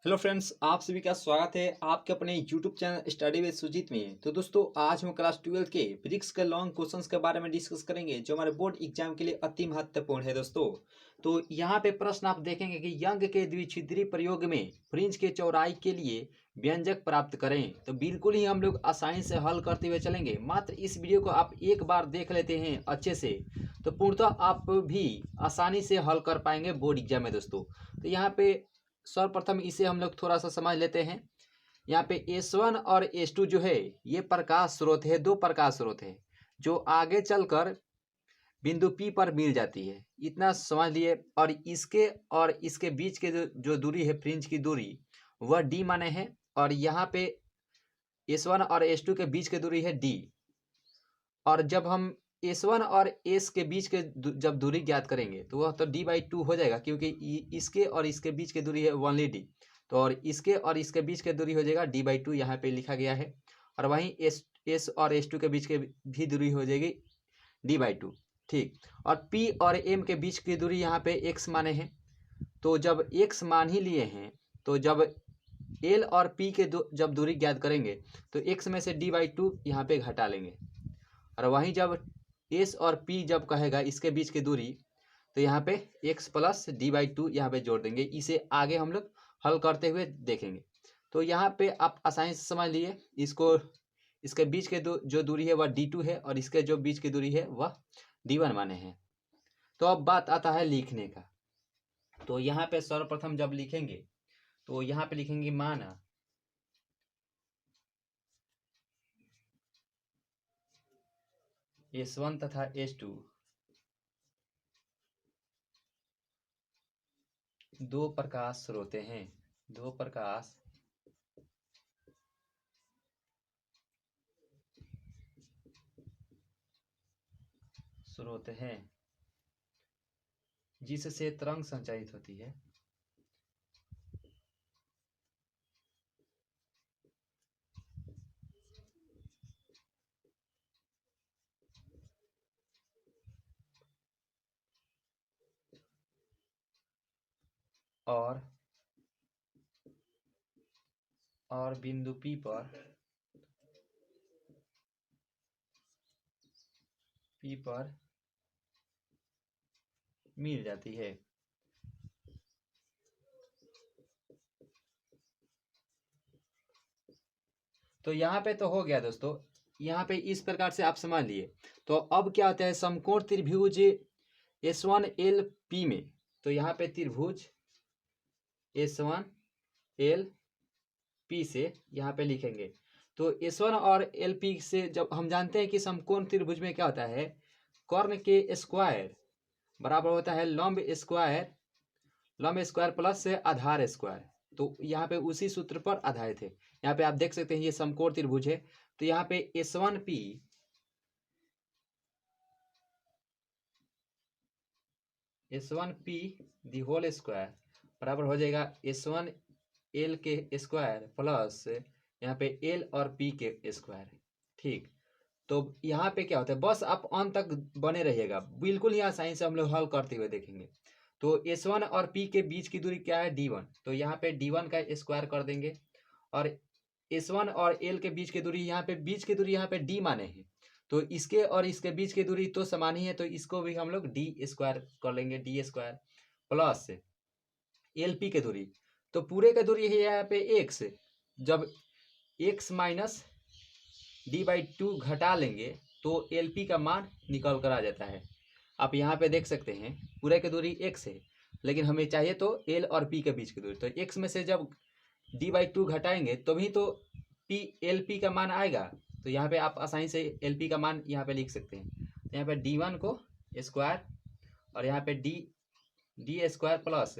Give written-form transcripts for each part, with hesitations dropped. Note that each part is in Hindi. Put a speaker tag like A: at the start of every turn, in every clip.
A: हेलो फ्रेंड्स, आप सभी का स्वागत है आपके अपने YouTube channel study with Sujeet में। तो दोस्तों, आज हम क्लास 12 के फिजिक्स के लॉन्ग क्वेश्चंस के बारे में डिस्कस करेंगे जो हमारे बोर्ड एग्जाम के लिए अति महत्वपूर्ण है दोस्तों। तो यहाँ पे प्रश्न आप देखेंगे कि यंग के द्विच्छिद्रीय प्रयोग में फ्रिंज के चौड़ाई के लिए व्यंजक प्राप्त करें। तो बिल्कुल ही हम लोग आसानी से हल करते हुए चलेंगे। मात्र इस वीडियो को आप एक बार देख लेते हैं अच्छे से, तो पूर्णतः आप भी आसानी से हल कर पाएंगे बोर्ड एग्जाम में दोस्तों। तो यहाँ पे सर्वप्रथम इसे हम लोग थोड़ा सा समझ लेते हैं। यहाँ पे S1 और S2 जो है ये प्रकाश स्रोत है, दो प्रकाश स्रोत है जो आगे चलकर बिंदु P पर मिल जाती है, इतना समझ लिए। और इसके बीच के जो दूरी है, फ्रिंज की दूरी, वह D माने है। और यहाँ पे S1 और S2 के बीच की दूरी है D। और जब हम S1 और S के बीच के जब दूरी ज्ञात करेंगे तो वह तो D/2 हो जाएगा, क्योंकि इसके और इसके बीच की दूरी है ओनली D। तो और इसके बीच की दूरी हो जाएगा D/2, यहाँ पे लिखा गया है। और वहीं S और S2 के बीच के भी दूरी हो जाएगी D/2। ठीक। और P और M के बीच की दूरी यहाँ पे x माने हैं। तो जब x मान ही लिए हैं, तो जब L और P के जब दूरी ज्ञात करेंगे तो x में से D/2 यहाँ पे घटा लेंगे। और वहीं जब S और P जब कहेगा इसके बीच की दूरी, तो यहाँ पे x प्लस D/2 यहाँ पे जोड़ देंगे। इसे आगे हम लोग हल करते हुए देखेंगे। तो यहाँ पे आप आसानी से समझ लिए इसको। इसके बीच के जो दूरी है वह D2 है और इसके जो बीच की दूरी है वह D1 माने हैं। तो अब बात आता है लिखने का। तो यहाँ पे सर्वप्रथम जब लिखेंगे तो यहाँ पे लिखेंगे माना S1 तथा S2 दो प्रकाश स्रोत हैं, दो प्रकाश स्रोत हैं जिससे तरंग संचारित होती है। और बिंदु P पर मिल जाती है। तो यहाँ पे तो हो गया दोस्तों। यहाँ पे इस प्रकार से आप समझ लिए। तो अब क्या होता है, समकोण त्रिभुज S1LP में, तो यहाँ पे त्रिभुज S1LP से यहाँ पे लिखेंगे। तो S1 और LP से जब हम जानते हैं कि समकोण त्रिभुज में क्या होता है, कर्ण के स्क्वायर बराबर होता है लंब स्क्वायर प्लस आधार स्क्वायर। तो यहाँ पे उसी सूत्र पर आधारित है। यहाँ पे आप देख सकते हैं ये समकोण त्रिभुज है। तो यहाँ पे S1P दी होल स्क्वायर बराबर हो जाएगा S1L के स्क्वायर प्लस यहाँ पे L और P के स्क्वायर। ठीक। तो यहाँ पे क्या होता है, बस आप अंत तक बने रहिएगा, बिल्कुल ही आसानी से हम लोग हल करते हुए देखेंगे। तो S1 और P के बीच की दूरी क्या है, D1। तो यहाँ पे D1 का स्क्वायर कर देंगे। और S1 और L के बीच की दूरी, यहाँ पे बीच की दूरी यहाँ पे D माने हैं। तो इसके और इसके बीच की दूरी तो समान ही है, तो इसको भी हम लोग D स्क्वायर कर लेंगे, D स्क्वायर प्लस LP की दूरी। तो पूरे का दूरी है यहाँ पे x। जब x माइनस D/2 घटा लेंगे तो LP का मान निकल कर आ जाता है। आप यहाँ पे देख सकते हैं पूरे की दूरी x है, लेकिन हमें चाहिए तो L और P के बीच की दूरी। तो x में से जब D/2 घटाएंगे तभी तो LP का मान आएगा। तो यहाँ पे आप आसानी से LP का मान यहाँ पे लिख सकते हैं। तो यहाँ पे D1 को स्क्वायर और यहाँ पे D square plus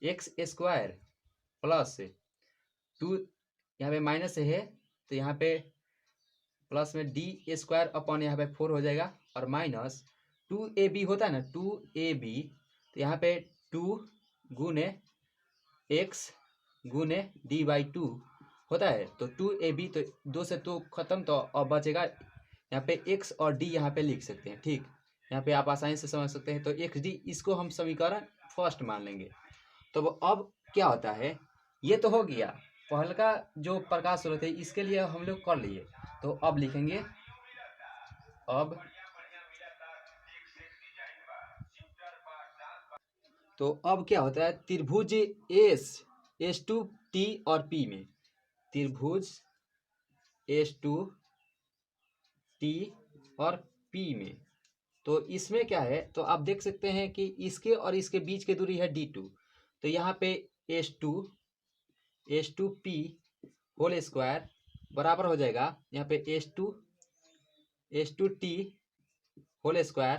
A: x square plus 2, यहाँ पे माइनस है तो यहाँ पे प्लस में D स्क्वायर अपॉन यहाँ पे 4 हो जाएगा। और माइनस 2AB होता है ना, 2AB। तो यहाँ पे 2 गुने x गुने D/2 होता है। तो 2AB, तो 2 से 2 खत्म, तो अब बचेगा यहाँ पे x और d यहाँ पे लिख सकते हैं। ठीक। यहाँ पे आप आसानी से समझ सकते हैं। तो xd इसको हम समीकरण फर्स्ट मान लेंगे। तो अब क्या होता है, ये तो हो गया पहले का जो प्रकाश स्रोत है, इसके लिए हम लोग कर लिए। तो अब लिखेंगे, अब तो अब क्या होता है, त्रिभुज एस टू टी और पी में, त्रिभुज एस टू टी और पी में, तो इसमें क्या है, तो आप देख सकते हैं कि इसके और इसके बीच की दूरी है d2। तो यहाँ पे s two p whole square बराबर हो जाएगा यहाँ पे s two t whole square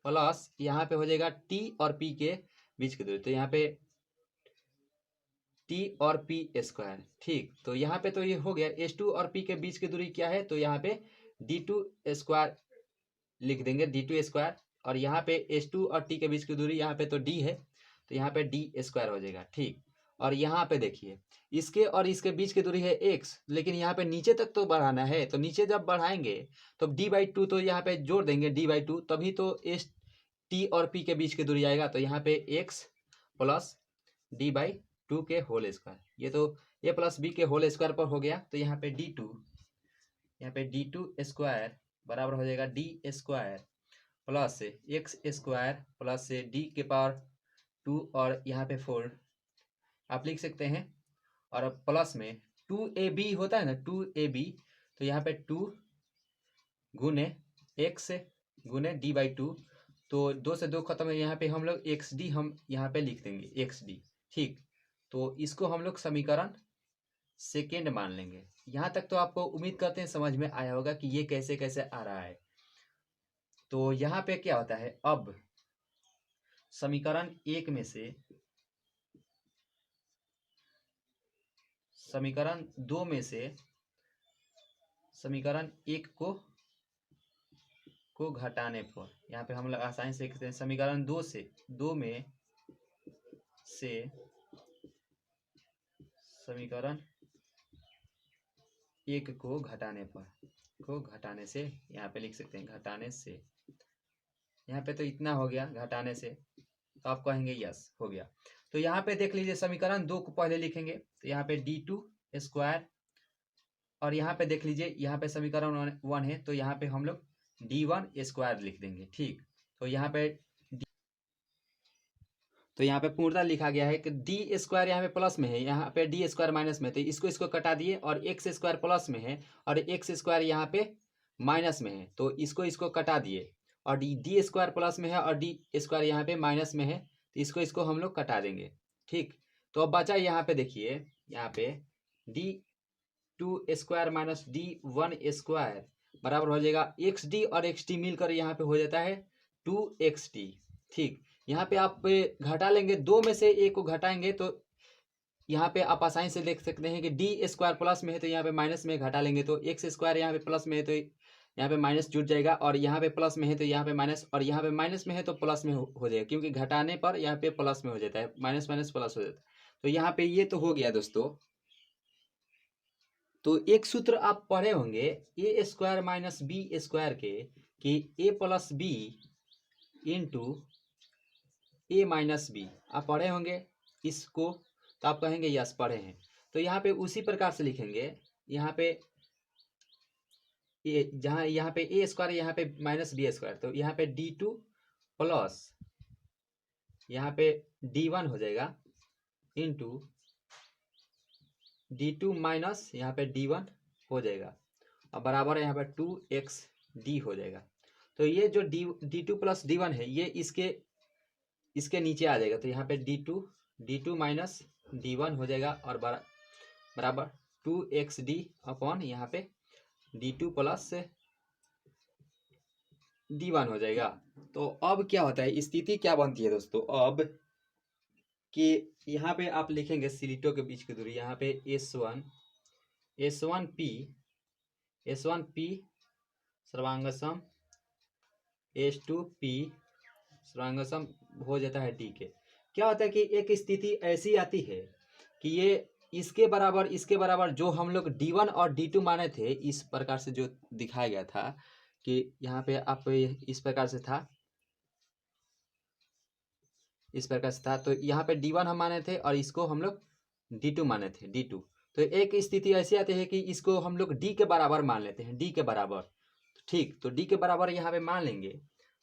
A: plus यहाँ पे हो जाएगा टी और पी के बीच की दूरी, तो यहाँ पे टी और पी स्क्वायर। ठीक, तो यहाँ पे तो ये हो गया, एस टू और पी के बीच की दूरी क्या है, तो यहाँ पे d2 स्क्वायर लिख देंगे, d2 स्क्वायर। और यहाँ पे एस टू और टी के बीच की दूरी यहाँ पे तो d है, तो यहाँ पे डी स्क्वायर हो जाएगा। ठीक, और यहाँ पे देखिए इसके और इसके बीच की दूरी है x, लेकिन यहाँ पे नीचे तक तो बढ़ाना है, तो नीचे जब बढ़ाएंगे तो d/2, तो यहाँ पे जोड़ देंगे d/2, तभी तो एस टी और पी के बीच की दूरी आएगा। तो यहाँ पे x प्लस d/2 के होल स्क्वायर, ये तो a प्लस बी के होल स्क्वायर पर हो गया। तो यहाँ पे d2 स्क्वायर बराबर हो जाएगा D square plus x square plus D के पावर 2 और यहाँ पे 4 आप लिख सकते हैं। और अब प्लस में 2ab होता है ना, 2ab, तो यहाँ पे 2 गुने एक्स गुने d/2, तो 2 से 2 खत्म है, यहाँ पे हम लोग xd हम यहाँ पे लिख देंगे xd। ठीक, तो इसको हम लोग समीकरण सेकेंड मान लेंगे। यहाँ तक तो आपको उम्मीद करते हैं समझ में आया होगा कि ये कैसे कैसे आ रहा है। तो यहाँ पे क्या होता है, अब समीकरण 1 में से समीकरण 2 में से समीकरण 1 को घटाने पर, यहाँ पे हम लोग आसानी से लिखते हैं, समीकरण 2 में से समीकरण 1 को घटाने से यहाँ पे लिख सकते हैं, घटाने से, यहाँ पे तो इतना हो गया घटाने से, तो आप कहेंगे यस हो गया। तो यहाँ पे देख लीजिए समीकरण 2 को पहले लिखेंगे, तो यहाँ पे d2 स्क्वायर, और यहाँ पे देख लीजिए यहाँ पे समीकरण 1 है, तो यहाँ पे हम लोग d1 स्क्वायर लिख देंगे। ठीक, तो यहाँ पे पूर्णतः लिखा गया है कि डी स्क्वायर यहाँ पे प्लस में है, यहाँ पे डी स्क्वायर माइनस में, तो इसको कटा दिए, और एक्स स्क्वायर प्लस में है और एक्स स्क्वायर यहाँ पे माइनस में है, तो इसको कटा दिए, और डी स्क्वायर प्लस में है और डी स्क्वायर यहाँ पे माइनस में है, तो इसको हम लोग कटा देंगे। ठीक, तो अब बचा यहाँ पे देखिए, यहाँ पे d2 square minus d1 square बराबर हो जाएगा xd, और xd मिलकर यहाँ पे हो जाता है 2xd। ठीक, यहाँ पे आप घटा लेंगे, 2 में से एक को घटाएंगे, तो यहाँ पे आप आसानी से देख सकते हैं कि डी स्क्वायर प्लस में है, तो यहाँ पे माइनस में घटा लेंगे, तो एक्स स्क्वायर यहाँ पे प्लस में है, तो यहाँ पे माइनस जुड़ जाएगा, और यहाँ पे प्लस में है तो यहाँ पे माइनस, और यहाँ पे माइनस में है तो प्लस में हो जाएगा, क्योंकि घटाने पर यहाँ पे प्लस में हो जाता है, माइनस माइनस प्लस हो जाता है। तो यहाँ पे ये तो हो गया दोस्तों। तो एक सूत्र आप पढ़े होंगे ए स्क्वायर माइनस बी स्क्वायर के, कि ए प्लस बी इंटू ए माइनस बी, आप पढ़े होंगे इसको, तो आप कहेंगे यस पढ़े हैं। तो यहाँ पे उसी प्रकार से लिखेंगे, यहाँ पे ए, जहाँ यहाँ पे ए स्क्वायर यहाँ पे माइनस बी स्क्वायर, तो यहाँ पे d2 प्लस यहाँ पे d1 हो जाएगा इंटू d2 माइनस यहाँ पे d1 हो जाएगा, और बराबर यहाँ पे 2xd हो जाएगा। तो ये जो d2 प्लस d1 है, ये इसके नीचे आ जाएगा, तो यहाँ पे d2 माइनस d1 हो जाएगा, और बराबर 2xd अपॉन यहाँ पे d2 प्लस d1 हो जाएगा। तो अब क्या होता है, स्थिति क्या बनती है दोस्तों, अब कि यहाँ पे आप लिखेंगे सिलिटों के बीच की दूरी, यहाँ पे S1P सर्वांगसम S2P सर्वांगसम हो जाता है D के। क्या होता है कि एक स्थिति ऐसी आती है कि ये इसके बराबर जो हम लोग D1 और D2 माने थे, इस प्रकार से जो दिखाया गया था कि यहाँ पे आप इस प्रकार से था, तो यहाँ पे D1 हम माने थे और इसको हम लोग D2 माने थे, D2। तो एक स्थिति ऐसी आती है कि इसको हम लोग D के बराबर मान लेते हैं, D के बराबर। ठीक, तो D के बराबर यहाँ पे मान लेंगे।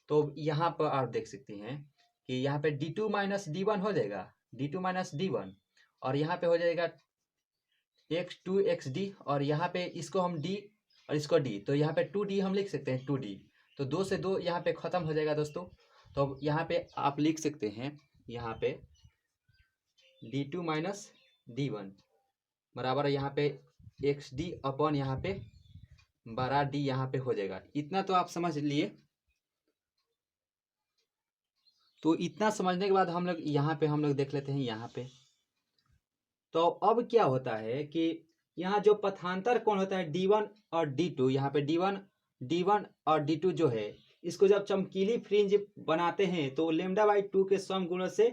A: तो यहाँ पर आप देख सकते हैं कि यहाँ पे D2 माइनस D1 हो जाएगा, D2 माइनस D1, और यहाँ पे हो जाएगा x2 xd, और यहाँ पे इसको हम d और इसको d, तो यहाँ पे 2d हम लिख सकते हैं, 2d। तो 2 से 2 यहाँ पे खत्म हो जाएगा दोस्तों। तो अब यहाँ पे आप लिख सकते हैं, यहाँ पे d2 माइनस d1 बराबर यहाँ पे xd अपॉन यहाँ पे बड़ा d यहाँ पे हो जाएगा। इतना तो आप समझ लिए। तो इतना समझने के बाद हम लोग यहाँ पे हम लोग देख लेते हैं यहाँ पे। तो अब क्या होता है कि यहाँ जो पथांतर कोण होता है D1 और D2, यहाँ पे D1 और D2 जो है, इसको जब चमकीली फ्रिंज बनाते हैं तो λ/2 के समगुणज से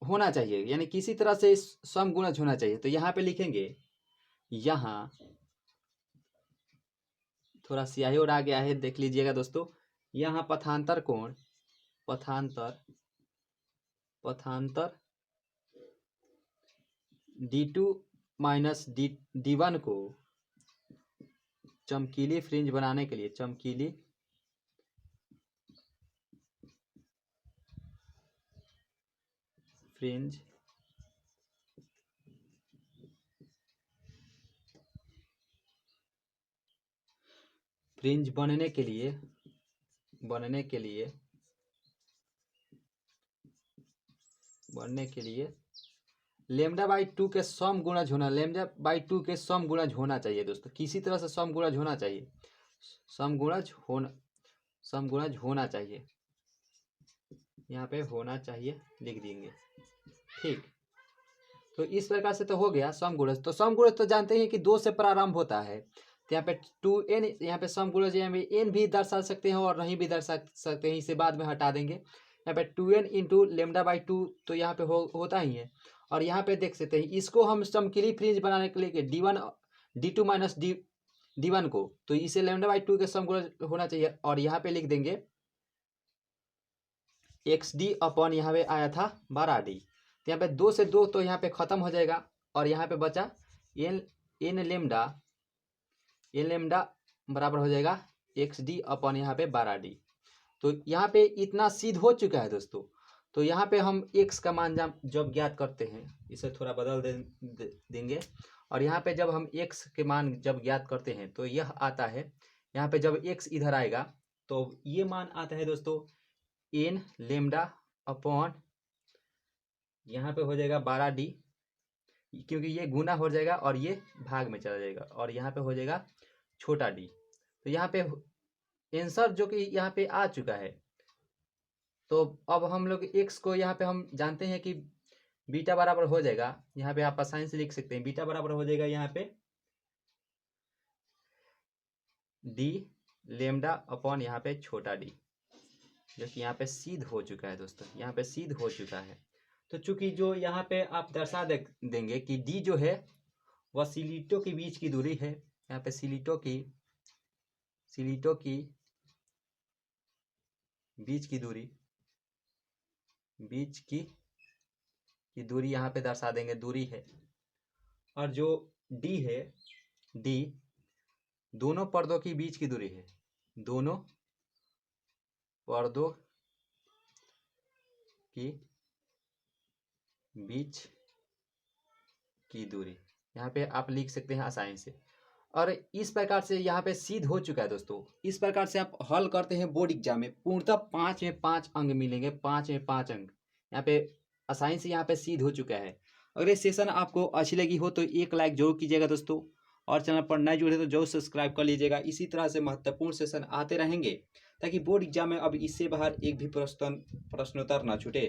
A: होना चाहिए, यानी किसी तरह से समगुणज होना चाहिए। तो यहाँ पे लिखेंगे, यहाँ थोड़ा स्याही और आ गया है, देख लीजिएगा दोस्तों। यहाँ पथांतर कोण, पथांतर D2 माइनस D1 को चमकीली फ्रिंज बनाने के लिए, चमकीली फ्रिंज बनने के लिए λ/2 के समगुणज होना, λ/2 के समगुणज होना चाहिए दोस्तों। किसी तरह से समगुणज होना चाहिए, समगुणज होना चाहिए, यहाँ पे होना चाहिए लिख देंगे। ठीक, तो इस प्रकार से तो हो गया समगुणज। तो समगुणज तो जानते हैं कि 2 से प्रारंभ होता है। तो यहाँ पे 2n, यहाँ पे समगुणज n भी दर्शा सकते हैं और नहीं भी दर्शा सकते हैं, इसे बाद में हटा देंगे। यहाँ पे 2n इंटू λ/2 तो यहाँ पे होता ही है। और यहाँ पे देख सकते हैं, इसको हम चमकीली फ्रिंज बनाने के लिए D2 माइनस D1 को, तो इसे λ/2 के समगुणज होना चाहिए। और यहाँ पे लिख देंगे xd अपॉन यहाँ पे आया था 12d। तो यहाँ पे 2 से 2 तो यहाँ पे खत्म हो जाएगा, और यहाँ पे बचा n लैम्डा बराबर हो जाएगा xd अपॉन यहाँ पे 12d। तो यहाँ पे इतना सिद्ध हो चुका है दोस्तों। तो यहाँ पे हम x का मान जब ज्ञात करते हैं, इसे थोड़ा बदल देंगे, और यहाँ पे जब हम x के मान जब ज्ञात करते हैं तो यह आता है, यहाँ पे जब x इधर आएगा तो ये मान आता है दोस्तों n लैम्डा अपॉन यहाँ पे हो जाएगा 12d, क्योंकि ये गुना हो जाएगा और ये भाग में चला जाएगा, और यहाँ पे हो जाएगा छोटा d। तो यहाँ पे आंसर जो कि यहाँ पे आ चुका है। तो अब हम लोग x को यहाँ पे हम जानते हैं कि बीटा बराबर हो जाएगा, यहाँ पे आप आसानी से लिख सकते हैं, बीटा बराबर हो जाएगा यहाँ पे d लैम्डा अपॉन यहाँ पे छोटा d, जो कि यहाँ पे सिद्ध हो चुका है दोस्तों, यहाँ पे सिद्ध हो चुका है। तो चूंकि जो यहाँ पे आप दर्शा देंगे कि d जो है वह सिलिटों के बीच की दूरी है, यहाँ पे सिलिटों की बीच की दूरी यहाँ पे दर्शा देंगे, दूरी है। और जो d है, d दोनों पर्दों की बीच की दूरी है, दोनों पर्दों की बीच की दूरी, यहाँ पे आप लिख सकते हैं आसानी से। और इस प्रकार से यहाँ पे सिद्ध हो चुका है दोस्तों। इस प्रकार से आप हल करते हैं बोर्ड एग्जाम में, पूर्णतः 5 में 5 अंक मिलेंगे, 5 में 5 अंक यहाँ पे आसानी से यहाँ पे सिद्ध हो चुका है। अगर ये सेशन आपको अच्छी लगी हो तो एक लाइक जरूर कीजिएगा दोस्तों, और चैनल पर नए जुड़े तो जरूर सब्सक्राइब कर लीजिएगा। इसी तरह से महत्वपूर्ण सेशन आते रहेंगे ताकि बोर्ड एग्जाम में अब इससे बाहर एक भी प्रश्नोत्तर ना छूटे।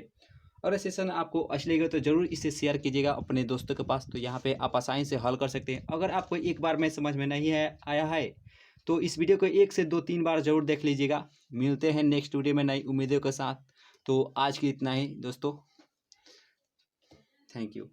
A: अगर सेशन आपको अच्छी लगे तो जरूर इसे शेयर कीजिएगा अपने दोस्तों के पास, तो यहाँ पे आप आसानी से हल कर सकते हैं। अगर आपको एक बार में समझ में नहीं आया है तो इस वीडियो को 1 से 2-3 बार जरूर देख लीजिएगा। मिलते हैं नेक्स्ट वीडियो में नई उम्मीदों के साथ। तो आज की इतना ही दोस्तों, थैंक यू।